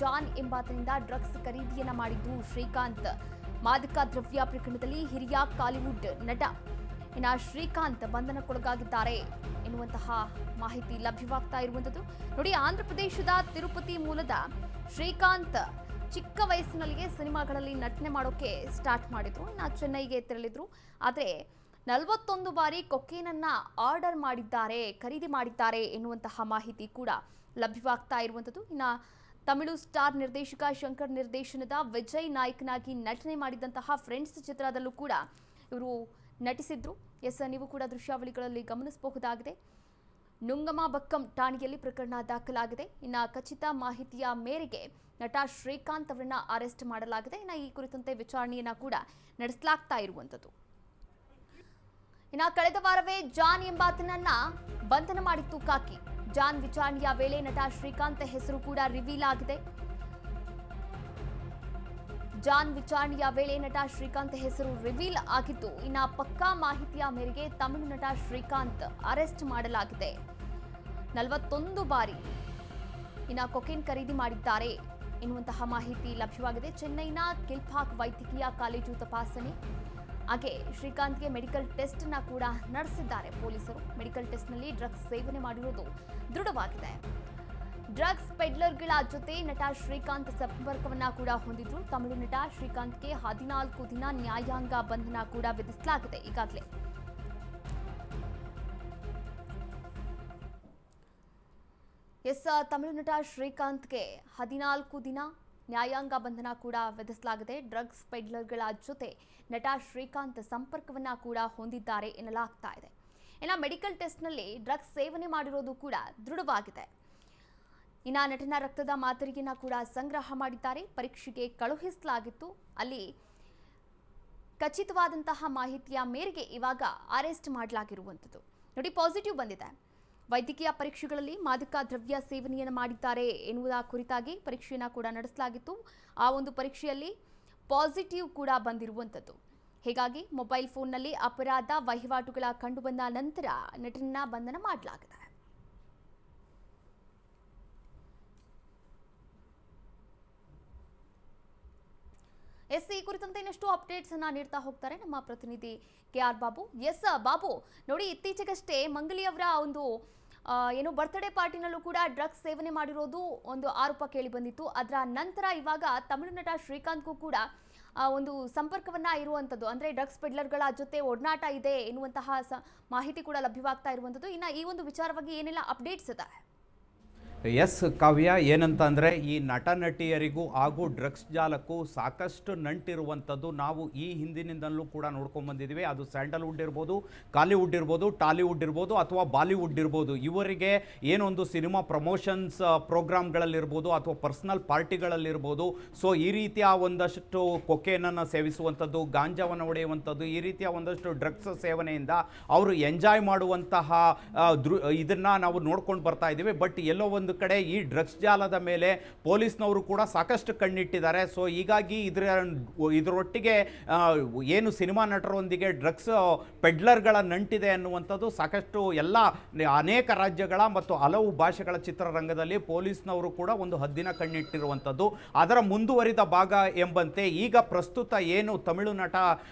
John ಎಂಬಾತನಿಂದ drugs ಖರೀದಿಯನ್ನ ಮಾಡಿದ್ದು ಶ್ರೀಕಾಂತ್. ಮಾದಕ ದ್ರವ್ಯ ಪ್ರಕರಣದಲ್ಲಿ ಹಿರಿಯ ಕಾಲಿವುಡ್ ನಟ ಶ್ರೀಕಾಂತ್ ಬಂಧನಕ್ಕೊಳಗಾಗಿದ್ದಾರೆ ಎನ್ನುವಂತಹ ಮಾಹಿತಿ ಲಭ್ಯವಾಗ್ತಾ ಇರುವಂತದ್ದು. ನೋಡಿ, ಆಂಧ್ರಪ್ರದೇಶದ ತಿರುಪತಿ ಮೂಲದ ಶ್ರೀಕಾಂತ್ ಚಿಕ್ಕ ವಯಸ್ಸಿನಲ್ಲಿಯೇ ಸಿನಿಮಾಗಳಲ್ಲಿ ನಟನೆ ಮಾಡೋಕೆ ಸ್ಟಾರ್ಟ್ ಮಾಡಿದ್ರು. ಚೆನ್ನೈಗೆ ತೆರಳಿದ್ರು. ಆದರೆ 41 ಬಾರಿ ಕೊಕೇನನ್ನ ಆರ್ಡರ್ ಮಾಡಿದ್ದಾರೆ, ಖರೀದಿ ಮಾಡಿದ್ದಾರೆ ಎನ್ನುವಂತಹ ಮಾಹಿತಿ ಕೂಡ ಲಭ್ಯವಾಗ್ತಾ ಇರುವಂತದ್ದು. ತಮಿಳು ಸ್ಟಾರ್ ನಿರ್ದೇಶಕ ಶಂಕರ್ ನಿರ್ದೇಶನದ ವಿಜಯ್ ನಾಯಕನಾಗಿ ನಟನೆ ಮಾಡಿದಂತಹ ಫ್ರೆಂಡ್ಸ್ ಚಿತ್ರದಲ್ಲೂ ಕೂಡ ಇವರು ನಟಿಸಿದ್ರು. ನೀವು ಕೂಡ ದೃಶ್ಯಾವಳಿಗಳಲ್ಲಿ ಗಮನಿಸಬಹುದಾಗಿದೆ. ನುಂಗಮಬಕ್ಕಂ ಠಾಣೆಯಲ್ಲಿ ಪ್ರಕರಣ ದಾಖಲಾಗಿದೆ. ಖಚಿತ ಮಾಹಿತಿಯ ಮೇರೆಗೆ ನಟ ಶ್ರೀಕಾಂತ್ ಅವರನ್ನ ಅರೆಸ್ಟ್ ಮಾಡಲಾಗಿದೆ. ಈ ಕುರಿತಂತೆ ವಿಚಾರಣೆಯನ್ನ ಕೂಡ ನಡೆಸಲಾಗ್ತಾ ಇರುವಂತದ್ದು. ಕಳೆದ ವಾರವೇ ಜಾನ್ ಎಂಬಾತನನ್ನ ಬಂಧನ ಮಾಡಿತ್ತು ಕಾಕಿ. ಜಾನ್ ವಿಚಾರಣೆಯ ವೇಳೆ ನಟ ಶ್ರೀಕಾಂತ್ ಹೆಸರು ಕೂಡ ರಿವೀಲ್ ಆಗಿದೆ. ಜಾನ್ ವಿಚಾರಣೆಯ ವೇಳೆ ನಟ ಶ್ರೀಕಾಂತ್ ಹೆಸರು ರಿವೀಲ್ ಆಗಿದ್ದು, ಪಕ್ಕಾ ಮಾಹಿತಿಯ ಮೇರೆಗೆ ತಮಿಳು ನಟ ಶ್ರೀಕಾಂತ್ ಅರೆಸ್ಟ್ ಮಾಡಲಾಗಿದೆ. 41 ಬಾರಿ ಕೊಕೇನ್ ಖರೀದಿ ಮಾಡಿದ್ದಾರೆ ಎನ್ನುವಂತಹ ಮಾಹಿತಿ ಲಭ್ಯವಾಗಿದೆ. ಚೆನ್ನೈನ ಕಿಲ್ಪಾಕ್ ವೈದ್ಯಕೀಯ ಕಾಲೇಜು ತಪಾಸಣೆ ಹಾಗೆ ಶ್ರೀಕಾಂತ್ಗೆ ಮೆಡಿಕಲ್ ಟೆಸ್ಟ್ ನ ಕೂಡ ನಡೆಸಿದ್ದಾರೆ ಪೊಲೀಸರು. ಮೆಡಿಕಲ್ ಟೆಸ್ಟ್ ನಲ್ಲಿ ಡ್ರಗ್ಸ್ ಸೇವನೆ ಮಾಡಿರುವುದು ದೃಢವಾಗಿದೆ. ಡ್ರಗ್ಸ್ ಪೆಡ್ಲರ್ಗಳ ಜೊತೆ ನಟ ಶ್ರೀಕಾಂತ್ ಸಂಪರ್ಕವನ್ನ ಕೂಡ ಹೊಂದಿದ್ರು. ತಮಿಳು ನಟ ಶ್ರೀಕಾಂತ್ಗೆ 14 ದಿನ ನ್ಯಾಯಾಂಗ ಬಂಧನ ಕೂಡ ವಿಧಿಸಲಾಗಿದೆ ಈಗಾಗಲೇ. ತಮಿಳು ನಟ ಶ್ರೀಕಾಂತ್ಗೆ 14 ದಿನ ನ್ಯಾಯಾಂಗ ಬಂಧನ ಕೂಡ ವಿಧಿಸಲಾಗಿದೆ. ಡ್ರಗ್ಸ್ ಪೆಡ್ಲರ್ಗಳ ಜೊತೆ ನಟ ಶ್ರೀಕಾಂತ್ ಸಂಪರ್ಕವನ್ನ ಕೂಡ ಹೊಂದಿದ್ದಾರೆ ಎನ್ನಲಾಗ್ತಾ ಇದೆ. ಮೆಡಿಕಲ್ ಟೆಸ್ಟ್ನಲ್ಲಿ ಡ್ರಗ್ಸ್ ಸೇವನೆ ಮಾಡಿರೋದು ಕೂಡ ದೃಢವಾಗಿದೆ. ನಟನ ರಕ್ತದ ಮಾದರಿಯನ್ನ ಕೂಡ ಸಂಗ್ರಹ ಮಾಡಿದ್ದಾರೆ. ಪರೀಕ್ಷೆಗೆ ಕಳುಹಿಸಲಾಗಿತ್ತು. ಅಲ್ಲಿ ಖಚಿತವಾದಂತಹ ಮಾಹಿತಿಯ ಮೇರೆಗೆ ಇವಾಗ ಅರೆಸ್ಟ್ ಮಾಡಲಾಗಿರುವಂಥದ್ದು. ನೋಡಿ, ಪಾಸಿಟಿವ್ ಬಂದಿದೆ. ವೈದ್ಯಕೀಯ ಪರೀಕ್ಷೆಗಳಲ್ಲಿ ಮಾದಕ ದ್ರವ್ಯ ಸೇವನೆಯನ್ನು ಮಾಡಿದ್ದಾರೆ ಎನ್ನುವುದರ ಕುರಿತಾಗಿ ಪರೀಕ್ಷೆಯನ್ನು ಕೂಡ ನಡೆಸಲಾಗಿತ್ತು. ಆ ಒಂದು ಪರೀಕ್ಷೆಯಲ್ಲಿ ಪಾಸಿಟಿವ್ ಕೂಡ ಬಂದಿರುವಂಥದ್ದು. ಹೀಗಾಗಿ ಮೊಬೈಲ್ ಫೋನ್ನಲ್ಲಿ ಅಪರಾಧ ವಹಿವಾಟುಗಳ ಕಂಡುಬಂದ ನಂತರ ನಟನನ್ನ ಬಂಧನ ಮಾಡಲಾಗಿದೆ. ಈ ಕುರಿತಂತೆ ಇನ್ನಷ್ಟು ಅಪ್ಡೇಟ್ಸ್ ಅನ್ನ ನೀಡ್ತಾ ಹೋಗ್ತಾರೆ ನಮ್ಮ ಪ್ರತಿನಿಧಿ KR ಬಾಬು. ಬಾಬು, ನೋಡಿ, ಇತ್ತೀಚೆಗಷ್ಟೇ ಮಂಗಲಿ ಅವರ ಒಂದು ಬರ್ತ್ಡೇ ಪಾರ್ಟಿನಲ್ಲೂ ಕೂಡ ಡ್ರಗ್ಸ್ ಸೇವನೆ ಮಾಡಿರೋದು ಒಂದು ಆರೋಪ ಕೇಳಿ ಬಂದಿತ್ತು. ಅದರ ನಂತರ ಇವಾಗ ತಮಿಳು ನಟ ಶ್ರೀಕಾಂತ್ಗೂ ಕೂಡ ಒಂದು ಸಂಪರ್ಕವನ್ನ ಇರುವಂಥದ್ದು, ಅಂದ್ರೆ ಡ್ರಗ್ಸ್ ಪೆಡ್ಲರ್ಗಳ ಜೊತೆ ಒಡನಾಟ ಇದೆ ಎನ್ನುವಂತಹ ಮಾಹಿತಿ ಕೂಡ ಲಭ್ಯವಾಗ್ತಾ ಇರುವಂಥದ್ದು. ಈ ಒಂದು ವಿಚಾರವಾಗಿ ಏನೆಲ್ಲ ಅಪ್ಡೇಟ್ಸ್ ಇದೆ? ಕಾವ್ಯ, ಏನಂತ ಅಂದರೆ ಈ ನಟ ನಟಿಯರಿಗೂ ಹಾಗೂ ಡ್ರಗ್ಸ್ ಜಾಲಕ್ಕೂ ಸಾಕಷ್ಟು ನಂಟಿರುವಂಥದ್ದು ನಾವು ಈ ಹಿಂದಿನಿಂದಲೂ ಕೂಡ ನೋಡ್ಕೊಂಡು ಬಂದಿದ್ದೀವಿ. ಅದು ಸ್ಯಾಂಡಲ್ವುಡ್ ಇರ್ಬೋದು, ಕಾಲಿವುಡ್ ಇರ್ಬೋದು, ಟಾಲಿವುಡ್ ಇರ್ಬೋದು ಅಥವಾ ಬಾಲಿವುಡ್ ಇರ್ಬೋದು. ಇವರಿಗೆ ಏನೊಂದು ಸಿನಿಮಾ ಪ್ರಮೋಷನ್ಸ್ ಪ್ರೋಗ್ರಾಮ್ಗಳಲ್ಲಿರ್ಬೋದು ಅಥವಾ ಪರ್ಸನಲ್ ಪಾರ್ಟಿಗಳಲ್ಲಿರ್ಬೋದು, ಸೊ ಈ ರೀತಿಯ ಒಂದಷ್ಟು ಕೊಕೇನನ್ನು ಸೇವಿಸುವಂಥದ್ದು, ಗಾಂಜಾವನ್ನು ಹೊಡೆಯುವಂಥದ್ದು, ಈ ರೀತಿಯ ಒಂದಷ್ಟು ಡ್ರಗ್ಸ್ ಸೇವನೆಯಿಂದ ಅವರು ಎಂಜಾಯ್ ಮಾಡುವಂತಹ ಇದನ್ನು ನಾವು ನೋಡ್ಕೊಂಡು ಬರ್ತಾ ಇದ್ದೀವಿ. ಬಟ್ ಎಲ್ಲೋ ಒಂದು ಕಡೆ ಈ ಡ್ರಗ್ಸ್ ಜಾಲದ ಮೇಲೆ ಪೊಲೀಸ್ನವರು ಕೂಡ ಸಾಕಷ್ಟು ಕಣ್ಣಿಟ್ಟಿದ್ದಾರೆ. ಸೊ ಹೀಗಾಗಿ ಇದರೊಟ್ಟಿಗೆ ಏನು ಸಿನಿಮಾ ನಟರೊಂದಿಗೆ ಡ್ರಗ್ಸ್ ಪೆಡ್ಲರ್ಗಳ ನಂಟಿದೆ ಅನ್ನುವಂಥದ್ದು ಸಾಕಷ್ಟು ಅನೇಕ ರಾಜ್ಯಗಳ ಮತ್ತು ಹಲವು ಭಾಷೆಗಳ ಚಿತ್ರರಂಗದಲ್ಲಿ ಪೊಲೀಸ್ನವರು ಕೂಡ ಒಂದು ಹದ್ದಿನ ಕಣ್ಣಿಟ್ಟಿರುವಂಥದ್ದು. ಅದರ ಮುಂದುವರಿದ ಭಾಗ ಎಂಬಂತೆ ಈಗ ಪ್ರಸ್ತುತ ಏನು ತಮಿಳು ನಟ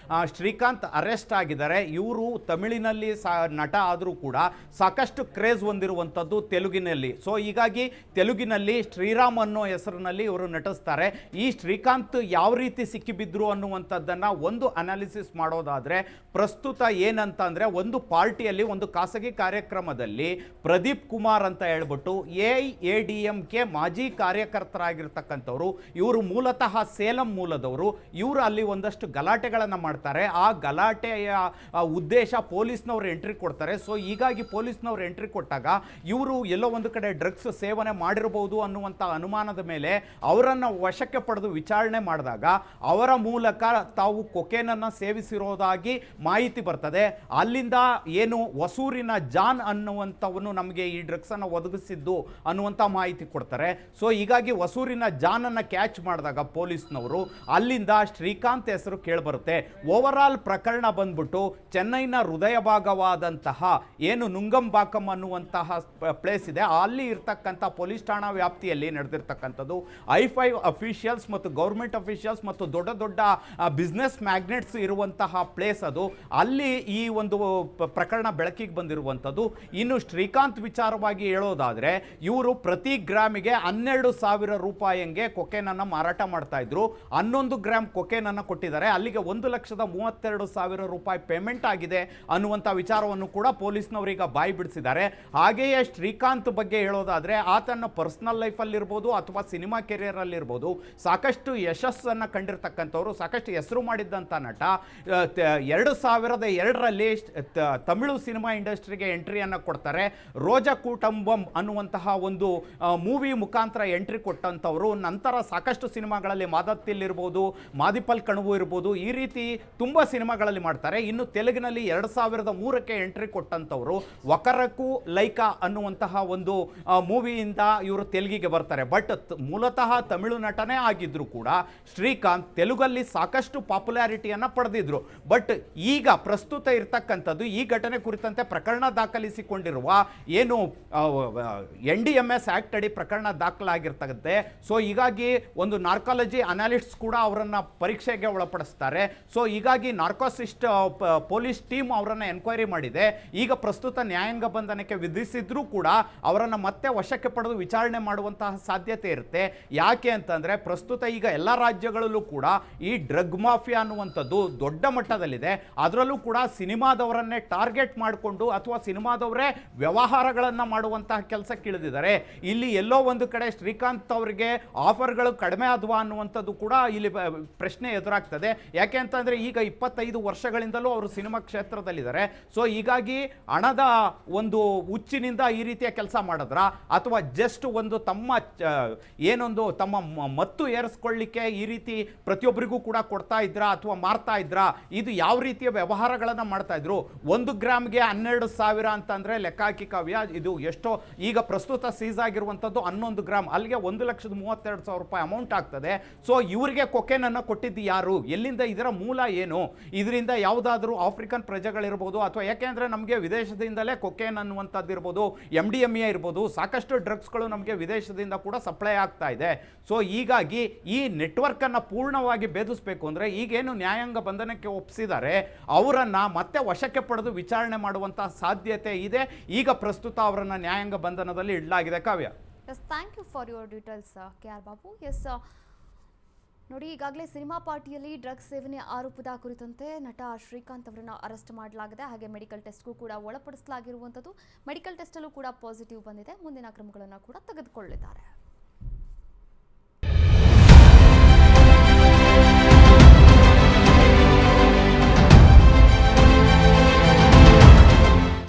ಶ್ರೀಕಾಂತ್ ಅರೆಸ್ಟ್ ಆಗಿದ್ದಾರೆ. ಇವರು ತಮಿಳಿನಲ್ಲಿ ನಟ ಆದರೂ ಕೂಡ ಸಾಕಷ್ಟು ಕ್ರೇಜ್ ಹೊಂದಿರುವಂಥದ್ದು ತೆಲುಗಿನಲ್ಲಿ. ಸೊ ಹೀಗಾಗಿ ತೆಲುಗಿನಲ್ಲಿ ಶ್ರೀರಾಮ್ ಅನ್ನೋ ಹೆಸರಿನಲ್ಲಿ ಇವರು ನಟಿಸ್ತಾರೆ. ಈ ಶ್ರೀಕಾಂತ್ ಯಾವ ರೀತಿ ಸಿಕ್ಕಿಬಿದ್ರು ಅನ್ನುವಂಥದ್ದನ್ನು ಒಂದು ಅನಾಲಿಸಿಸ್ ಮಾಡೋದಾದರೆ, ಪ್ರಸ್ತುತ ಏನಂತ ಅಂದರೆ ಒಂದು ಪಾರ್ಟಿಯಲ್ಲಿ, ಒಂದು ಖಾಸಗಿ ಕಾರ್ಯಕ್ರಮದಲ್ಲಿ ಪ್ರದೀಪ್ ಕುಮಾರ್ ಅಂತ ಹೇಳ್ಬಿಟ್ಟು AIADMK ಮಾಜಿ ಕಾರ್ಯಕರ್ತರಾಗಿರ್ತಕ್ಕಂಥವ್ರು, ಇವರು ಮೂಲತಃ ಸೇಲಂ ಮೂಲದವರು. ಇವರು ಅಲ್ಲಿ ಒಂದಷ್ಟು ಗಲಾಟೆಗಳನ್ನು ಮಾಡ್ತಾರೆ. ಆ ಗಲಾಟೆಯ ಉದ್ದೇಶ ಪೊಲೀಸ್ನವರು ಎಂಟ್ರಿ ಕೊಡ್ತಾರೆ. ಸೊ ಹೀಗಾಗಿ ಪೊಲೀಸ್ನವರು ಎಂಟ್ರಿ ಕೊಟ್ಟಾಗ ಇವರು ಎಲ್ಲೋ ಒಂದು ಕಡೆ ಡ್ರಗ್ಸ್ ಸೇವನೆ ಮಾಡಿರಬಹುದು ಅನ್ನುವಂಥ ಅನುಮಾನದ ಮೇಲೆ ಅವರನ್ನು ವಶಕ್ಕೆ ಪಡೆದು ವಿಚಾರಣೆ ಮಾಡಿದಾಗ ಅವರ ಮೂಲಕ ತಾವು ಕೊಕೇನನ್ನು ಸೇವಿಸಿರೋದಾಗಿ ಮಾಹಿತಿ ಬರ್ತದೆ. ಅಲ್ಲಿಂದ ಏನು ಹೊಸೂರಿನ ಜಾನ್ ಅನ್ನುವಂಥವನು ನಮಗೆ ಈ ಡ್ರಗ್ಸನ್ನು ಒದಗಿಸಿದ್ದು ಅನ್ನುವಂಥ ಮಾಹಿತಿ ಕೊಡ್ತಾರೆ. ಸೊ ಹೀಗಾಗಿ ಹೊಸೂರಿನ ಜಾನನ್ನು ಕ್ಯಾಚ್ ಮಾಡಿದಾಗ ಪೊಲೀಸ್ನವರು ಅಲ್ಲಿಂದ ಶ್ರೀಕಾಂತ್ ಹೆಸರು ಕೇಳಿಬರುತ್ತೆ. ಓವರ್ ಆಲ್ ಪ್ರಕರಣ ಬಂದ್ಬಿಟ್ಟು ಚೆನ್ನೈನ ಹೃದಯ ಭಾಗವಾದಂತಹ ಏನು ನುಂಗಂಬಾಕಂ ಅನ್ನುವಂತಹ ಪ್ಲೇಸ್ ಇದೆ, ಅಲ್ಲಿ ಇರ್ತಕ್ಕ ಇರತಕ್ಕಂಥ ಪೊಲೀಸ್ ಠಾಣಾ ವ್ಯಾಪ್ತಿಯಲ್ಲಿ ನಡೆದಿರ್ತಕ್ಕಂಥದ್ದು. I5 ಅಫಿಷಿಯಲ್ಸ್ ಮತ್ತು ಗೌರ್ಮೆಂಟ್ ಅಫಿಷಿಯಲ್ಸ್ ಮತ್ತು ದೊಡ್ಡ ದೊಡ್ಡ ಬಿಸ್ನೆಸ್ ಮ್ಯಾಗ್ನೆಟ್ಸ್ ಇರುವಂತಹ ಪ್ಲೇಸ್ ಅದು. ಅಲ್ಲಿ ಈ ಒಂದು ಪ್ರಕರಣ ಬೆಳಕಿಗೆ ಬಂದಿರುವಂಥದ್ದು. ಇನ್ನು ಶ್ರೀಕಾಂತ್ ವಿಚಾರವಾಗಿ ಹೇಳೋದಾದರೆ ಇವರು ಪ್ರತಿ ಗ್ರಾಮಿಗೆ 12,000 ರೂಪಾಯಿಗೆ ಕೊಕೇನನ್ನು ಮಾರಾಟ ಮಾಡ್ತಾ ಇದ್ರು. 11 ಗ್ರಾಮ್ ಕೊಕೇನನ್ನು ಕೊಟ್ಟಿದ್ದಾರೆ. ಅಲ್ಲಿಗೆ 1,32,000 ರೂಪಾಯಿ ಪೇಮೆಂಟ್ ಆಗಿದೆ ಅನ್ನುವಂಥ ವಿಚಾರವನ್ನು ಕೂಡ ಪೊಲೀಸ್ನವರೀಗ ಬಾಯಿ ಬಿಡಿಸಿದ್ದಾರೆ. ಹಾಗೆಯೇ ಶ್ರೀಕಾಂತ್ ಬಗ್ಗೆ ಹೇಳೋದಾದರೆ ಆತನ ಪರ್ಸನಲ್ ಲೈಫಲ್ಲಿರ್ಬೋದು ಅಥವಾ ಸಿನಿಮಾ ಕೆರಿಯರಲ್ಲಿರ್ಬೋದು ಸಾಕಷ್ಟು ಯಶಸ್ಸನ್ನು ಕಂಡಿರ್ತಕ್ಕಂಥವ್ರು, ಸಾಕಷ್ಟು ಹೆಸರು ಮಾಡಿದ್ದಂಥ ನಟ. 2002ರಲ್ಲಿ ತಮಿಳು ಸಿನಿಮಾ ಇಂಡಸ್ಟ್ರಿಗೆ ಎಂಟ್ರಿಯನ್ನು ಕೊಡ್ತಾರೆ. ರೋಜಾ ಕುಟುಂಬಂ ಅನ್ನುವಂತಹ ಒಂದು ಮೂವಿ ಮುಖಾಂತರ ಎಂಟ್ರಿ ಕೊಟ್ಟಂಥವ್ರು. ನಂತರ ಸಾಕಷ್ಟು ಸಿನಿಮಾಗಳಲ್ಲಿ ಮಾದತ್ತಿಲ್ಲಿರ್ಬೋದು, ಮಾದಿಪಲ್ ಕಣವು ಇರ್ಬೋದು, ಈ ರೀತಿ ತುಂಬ ಸಿನಿಮಾಗಳಲ್ಲಿ ಮಾಡ್ತಾರೆ. ಇನ್ನು ತೆಲುಗಿನಲ್ಲಿ 2003ಕ್ಕೆ ಎಂಟ್ರಿ ಕೊಟ್ಟಂಥವ್ರು. ವಕರಕು ಲೈಕಾ ಅನ್ನುವಂತಹ ಒಂದು ಮೂವಿಯಿಂದ ಇವರು ತೆಲುಗಿಗೆ ಬರ್ತಾರೆ. ಬಟ್ ಮೂಲತಃ ತಮಿಳು ನಟನೇ ಆಗಿದ್ರು ಕೂಡ ಶ್ರೀಕಾಂತ್ ತೆಲುಗಲ್ಲಿ ಸಾಕಷ್ಟು ಪಾಪ್ಯುಲಾರಿಟಿಯನ್ನು ಪಡೆದಿದ್ರು. ಬಟ್ ಈಗ ಪ್ರಸ್ತುತ ಇರ್ತಕ್ಕಂಥದ್ದು ಈ ಘಟನೆ ಕುರಿತಂತೆ ಪ್ರಕರಣ ದಾಖಲಿಸಿಕೊಂಡಿರುವ ಏನು NDMS ಆಕ್ಟ್ ಅಡಿ ಪ್ರಕರಣ ದಾಖಲಾಗಿರ್ತಕ್ಕಂತೆ. ಸೊ ಹೀಗಾಗಿ ಒಂದು ನಾರ್ಕಾಲಜಿ ಅನಾಲಿಸ್ಟ್ಸ್ ಕೂಡ ಅವರನ್ನು ಪರೀಕ್ಷೆಗೆ ಒಳಪಡಿಸ್ತಾರೆ. ಸೊ ಹೀಗಾಗಿ ನಾರ್ಕೋಸಿಸ್ಟ್ ಪೊಲೀಸ್ ಟೀಮ್ ಅವರನ್ನು ಎನ್ಕ್ವೈರಿ ಮಾಡಿದೆ. ಈಗ ಪ್ರಸ್ತುತ ನ್ಯಾಯಾಂಗ ಬಂಧನಕ್ಕೆ ವಿಧಿಸಿದ್ರೂ ಕೂಡ ಅವರನ್ನು ಮತ್ತೆ ವಶಕ್ಕೆ ಪಡೆದು ವಿಚಾರಣೆ ಮಾಡುವಂತಹ ಸಾಧ್ಯತೆ ಇರುತ್ತೆ. ಯಾಕೆ ಅಂತಂದರೆ ಪ್ರಸ್ತುತ ಈಗ ಎಲ್ಲ ರಾಜ್ಯಗಳಲ್ಲೂ ಕೂಡ ಈ ಡ್ರಗ್ ಮಾಫಿಯಾ ಅನ್ನುವಂಥದ್ದು ದೊಡ್ಡ ಮಟ್ಟದಲ್ಲಿದೆ. ಅದರಲ್ಲೂ ಕೂಡ ಸಿನಿಮಾದವರನ್ನೇ ಟಾರ್ಗೆಟ್ ಮಾಡಿಕೊಂಡು ಅಥವಾ ಸಿನಿಮಾದವರೇ ವ್ಯವಹಾರಗಳನ್ನು ಮಾಡುವಂತಹ ಕೆಲಸಕ್ಕೆ ಇಳಿದಿದ್ದಾರೆ. ಇಲ್ಲಿ ಎಲ್ಲೋ ಒಂದು ಕಡೆ ಶ್ರೀಕಾಂತ್ ಅವರಿಗೆ ಆಫರ್ಗಳು ಕಡಿಮೆ ಆದವಾ ಅನ್ನುವಂಥದ್ದು ಕೂಡ ಇಲ್ಲಿ ಪ್ರಶ್ನೆ ಎದುರಾಗ್ತದೆ. ಯಾಕೆ ಅಂತಂದರೆ ಈಗ 25 ವರ್ಷಗಳಿಂದಲೂ ಅವರು ಸಿನಿಮಾ ಕ್ಷೇತ್ರದಲ್ಲಿದ್ದಾರೆ. ಸೊ ಹೀಗಾಗಿ ಹಣದ ಒಂದು ಹುಚ್ಚಿನಿಂದ ಈ ರೀತಿಯ ಕೆಲಸ ಮಾಡಿದ್ರ ಅಥವಾ ಜಸ್ಟ್ ಒಂದು ತಮ್ಮ ಮತ್ತು ಏರಿಸ್ಕೊಳ್ಳಿಕ್ಕೆ ಈ ರೀತಿ ಪ್ರತಿಯೊಬ್ಬರಿಗೂ ಕೂಡ ಕೊಡ್ತಾ ಇದ್ರಾ ಅಥವಾ ಮಾರ್ತಾ ಇದ್ರಾ? ಇದು ಯಾವ ರೀತಿಯ ವ್ಯವಹಾರಗಳನ್ನು ಮಾಡ್ತಾ ಇದ್ರು? 1 ಗ್ರಾಮ್ಗೆ 12,000 ಅಂತಂದರೆ ಲೆಕ್ಕ ಹಾಕಿ ಕಾವ್ಯ, ಇದು ಎಷ್ಟೋ ಈಗ ಪ್ರಸ್ತುತ ಸೀಸ್ ಆಗಿರುವಂಥದ್ದು 11 ಗ್ರಾಮ್, ಅಲ್ಲಿಗೆ 1,32,000 ರೂಪಾಯಿ ಅಮೌಂಟ್ ಆಗ್ತದೆ. ಸೊ ಇವರಿಗೆ ಕೊಕೇನನ್ನು ಕೊಟ್ಟಿದ್ದು ಯಾರು? ಎಲ್ಲಿಂದ? ಇದರ ಮೂಲ ಏನು? ಇದರಿಂದ ಯಾವುದಾದ್ರೂ ಆಫ್ರಿಕನ್ ಪ್ರಜೆಗಳಿರ್ಬೋದು ಅಥವಾ ಯಾಕೆಂದರೆ ನಮಗೆ ವಿದೇಶದಿಂದಲೇ ಕೊಕೇನ್ ಅನ್ನುವಂಥದ್ದು ಇರ್ಬೋದು, MDMA ಇರ್ಬೋದು, ಸಾಕಷ್ಟು ಡ್ರಗ್ಸ್ಗಳು ನಮಗೆ ವಿದೇಶದಿಂದ ಕೂಡ ಸಪ್ಲೈ ಆಗ್ತಾ ಇದೆ. ಸೊ ಹೀಗಾಗಿ ಈ ನೆಟ್ವರ್ಕನ್ನು ಪೂರ್ಣವಾಗಿ ಭೇದಿಸಬೇಕು ಅಂದರೆ ಈಗೇನು ನ್ಯಾಯಾಂಗ ಬಂಧನಕ್ಕೆ ಒಪ್ಪಿಸಿದ್ದಾರೆ ಅವರನ್ನು ಮತ್ತೆ ವಶಕ್ಕೆ ಪಡೆದು ವಿಚಾರಣೆ ಮಾಡುವಂತಹ ಸಾಧ್ಯತೆ ಇದೆ. ಈಗ ಪ್ರಸ್ತುತ ಅವರನ್ನು ನ್ಯಾಯಾಂಗ ಬಂಧನದಲ್ಲಿ ಇಡಲಾಗಿದೆ. Kavya, yes, thank you for your details KR Babu. Yes, ನೋಡಿ, ಈಗಾಗಲೇ ಸಿನಿಮಾ ಪಾರ್ಟಿಯಲ್ಲಿ ಡ್ರಗ್ಸ್ ಸೇವನೆ ಆರೋಪದ ಕುರಿತಂತೆ ನಟ ಶ್ರೀಕಾಂತ್ ಅವರನ್ನು ಅರೆಸ್ಟ್ ಮಾಡಲಾಗಿದೆ. ಹಾಗೆ ಮೆಡಿಕಲ್ ಟೆಸ್ಟ್ಗೂ ಕೂಡ ಒಳಪಡಿಸಲಾಗಿರುವಂಥದ್ದು. ಮೆಡಿಕಲ್ ಟೆಸ್ಟಲ್ಲೂ ಕೂಡ ಪಾಸಿಟಿವ್ ಬಂದಿದೆ. ಮುಂದಿನ ಕ್ರಮಗಳನ್ನು ಕೂಡ ತೆಗೆದುಕೊಳ್ಳಿದ್ದಾರೆ.